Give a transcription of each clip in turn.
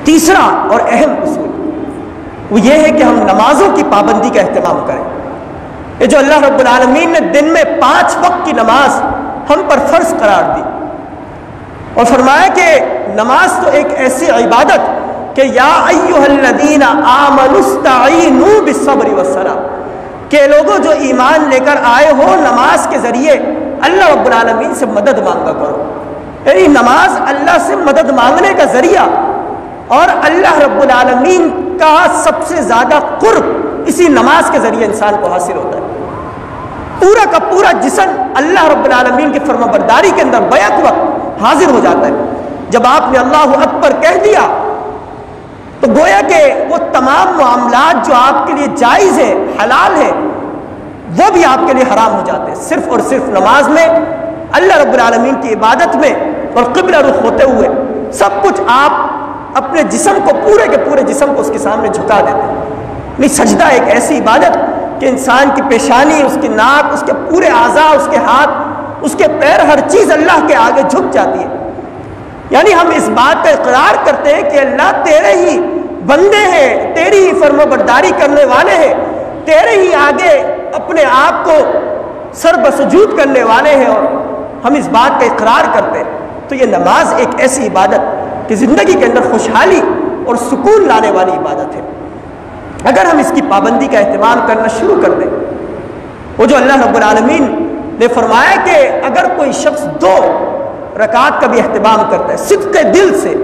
تیسرا اور اہم اصول وہ یہ ہے کہ ہم نمازوں کی پابندی کا اہتمام کریں. یہ جو اللہ رب العالمین نے دن میں 5 وقت کی نماز ہم پر فرض قرار دی اور فرمایا کہ نماز تو ایک ایسی عبادت کہ یا ایھا الذین آمنوا استعینوا بالصبر والصلاۃ، کہ لوگوں جو ایمان لے کر آئے ہو نماز کے ذریعے اللہ رب العالمین سے مدد مانگا کرو. یعنی نماز اللہ سے مدد مانگنے کا ذریعہ اور اللہ رب العالمین کا سب سے زیادہ قرب اسی نماز کے ذریعے انسان کو حاصل ہوتا ہے. پورا کا پورا جسم اللہ رب العالمین کی فرما برداری کے اندر بیک وقت حاضر ہو جاتا ہے. جب آپ نے اللہ اکبر کہہ دیا تو گویا کہ وہ تمام معاملات جو آپ کے لیے جائز ہیں، حلال ہیں، وہ بھی آپ کے لیے حرام ہو جاتے ہیں. صرف اور صرف نماز میں اللہ رب العالمین کی عبادت میں اور قبلہ رخ ہوتے ہوئے سب کچھ آپ اپنے جسم کو، پورے کے پورے جسم کو اس کے سامنے جھکا دیتے ہیں. نہیں، سجدہ ایک ایسی عبادت کہ انسان کی پیشانی، اس کی ناک، اس کے پورے اعضاء، اس کے ہاتھ، اس کے پیر، ہر چیز اللہ کے آگے جھک جاتی ہے. یعنی ہم اس بات کا اقرار کرتے ہیں کہ اللہ تیرے ہی بندے ہیں، تیری ہی فرما برداری کرنے والے ہیں، تیرے ہی آگے اپنے آپ کو سر بسجود کرنے والے ہیں، اور ہم اس بات کا اقرار کرتے ہیں. تو یہ نماز ایک ایسی عبادت کہ زندگی کے اندر خوشحالی اور سکون لانے والی عبادت ہے. اگر ہم اس کی پابندی کا اہتمام کرنا شروع کر دیں، وہ جو اللہ رب العالمین نے فرمایا کہ اگر کوئی شخص 2 رکعت کا بھی اہتمام کرتا ہے صدق دل سے،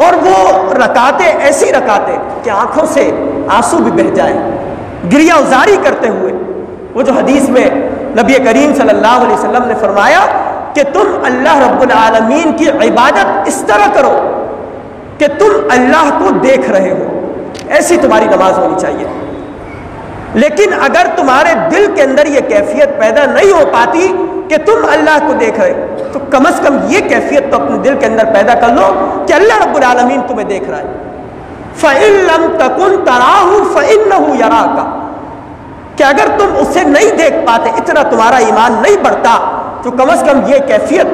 اور وہ رکعتیں ایسی رکعتیں کہ آنکھوں سے آنسو بھی بہہ جائیں، گریہ ازاری کرتے ہوئے، وہ جو حدیث میں نبی کریم صلی اللہ علیہ وسلم نے فرمایا کہ تم اللہ رب العالمین کی عبادت اس طرح کرو کہ تم اللہ کو دیکھ رہے ہو، ایسی تمہاری نماز ہونی چاہیے. لیکن اگر تمہارے دل کے اندر یہ کیفیت پیدا نہیں ہو پاتی کہ تم اللہ کو دیکھ رہے، تو کم از کم یہ کیفیت تو اپنے دل کے اندر پیدا کر لو کہ اللہ رب العالمین تمہیں دیکھ رہا ہے. فَإِن لَمْ تَكُنْ تَرَاهُ فَإِنَّهُ يَرَاكَ، کہ اگر تم اسے نہیں دیکھ پاتے، اتنا تمہارا ایمان نہیں بڑھتا، تو کم از کم یہ کیفیت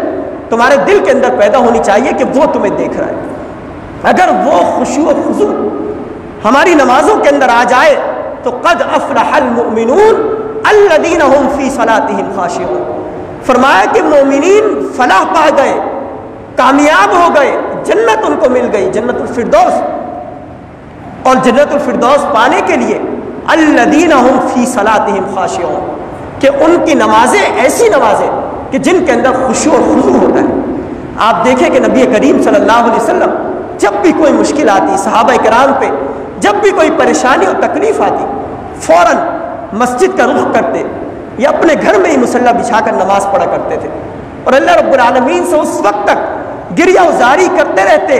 تمہارے دل کے اندر پیدا ہونی چاہیے کہ وہ تمہیں دیکھ رہا ہے. اگر وہ خشوع و خضوع ہماری نمازوں کے اندر آ جائے تو قد افلح المؤمنون الذین هم فی صلاتهم خاشعون. فرمایا کہ مومنین فلاح پا گئے، کامیاب ہو گئے، جنت ان کو مل گئی، جنت الفردوس. اور جنت الفردوس پانے کے لیے الذین هم فی صلاتهم خاشعون، کہ ان کی نمازیں ایسی نمازیں کہ جن کے اندر خشوع اور خضوع ہوتا ہے. آپ دیکھیں کہ نبی کریم صلی اللہ علیہ وسلم جب بھی کوئی مشکل آتی، صحابہ کرام پہ جب بھی کوئی پریشانی اور تکلیف آتی، فوراً مسجد کا رخ کرتے یا اپنے گھر میں ہی مصلی بچھا کر نماز پڑھا کرتے تھے، اور اللہ رب العالمین سے اس وقت تک گریہ ازاری کرتے رہتے،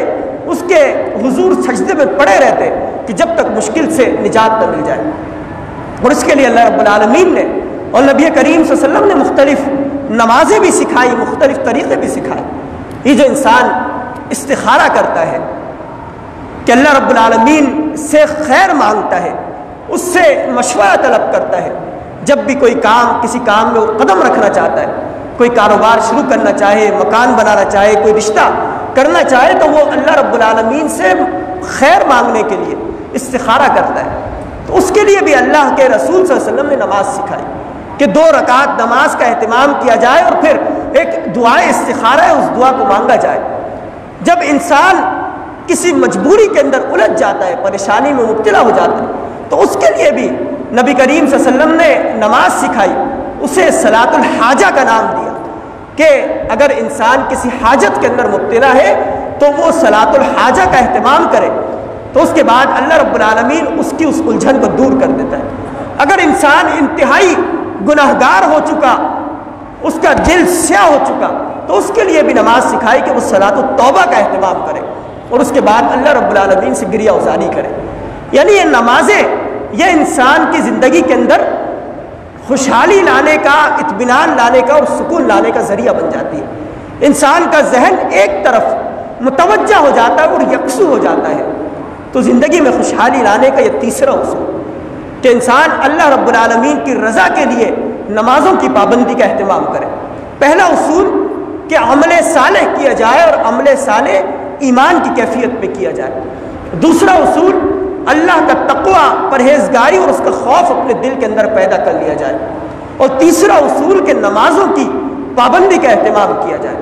اس کے حضور سجدے میں پڑے رہتے کہ جب تک مشکل سے نجات نہ مل جائے. اور اس کے لیے اللہ رب العالمین نے اور نبی کریم صلی اللہ علیہ وسلم نے مختلف نمازیں بھی سکھائی، مختلف طریقے بھی سکھائے. یہ جو انسان استخارہ کرتا ہے کہ اللہ رب العالمین سے خیر مانگتا ہے، اس سے مشورہ طلب کرتا ہے، جب بھی کوئی کام، کسی کام میں وہ قدم رکھنا چاہتا ہے، کوئی کاروبار شروع کرنا چاہے، مکان بنانا چاہے، کوئی رشتہ کرنا چاہے، تو وہ اللہ رب العالمین سے خیر مانگنے کے لیے استخارہ کرتا ہے. تو اس کے لیے بھی اللہ کے رسول صلی اللہ علیہ وسلم نے نماز سکھائی کہ 2 رکعت نماز کا اہتمام کیا جائے، اور پھر ایک دعائے استخارہ ہے، اس دعا کو مانگا جائے. جب انسان کسی مجبوری کے اندر الجھ جاتا ہے، پریشانی میں مبتلا ہو جاتا ہے، تو اس کے لیے بھی نبی کریم صلی اللہ علیہ وسلم نے نماز سکھائی، اسے صلاۃ الحاجہ کا نام دیا کہ اگر انسان کسی حاجت کے اندر مبتلا ہے تو وہ صلاۃ الحاجہ کا اہتمام کرے، تو اس کے بعد اللہ رب العالمین اس کی اس الجھن کو دور کر دیتا ہے. اگر انسان انتہائی گناہگار ہو چکا، اس کا دل سیاہ ہو چکا، تو اس کے لیے بھی نماز سکھائی کہ وہ صلاۃ التوبہ کا اہتمام کرے، اور اس کے بعد اللہ رب العالمین سے گریہ ازاری کرے. یعنی یہ نمازیں یہ انسان کی زندگی کے اندر خوشحالی لانے کا، اطمینان لانے کا اور سکون لانے کا ذریعہ بن جاتی ہے. انسان کا ذہن ایک طرف متوجہ ہو جاتا ہے اور یکسو ہو جاتا ہے. تو زندگی میں خوشحالی لانے کا یہ تیسرا اصول کہ انسان اللہ رب العالمین کی رضا کے لیے نمازوں کی پابندی کا اہتمام کرے. پہلا اصول کہ عمل صالح کیا جائے، اور عمل صالح ایمان کی کیفیت میں کیا جائے۔ دوسرا اصول اللہ کا تقوی، پرہیزگاری اور اس کا خوف اپنے دل کے اندر پیدا کر لیا جائے۔ اور تیسرا اصول کہ نمازوں کی پابندی کا اہتمام کیا جائے۔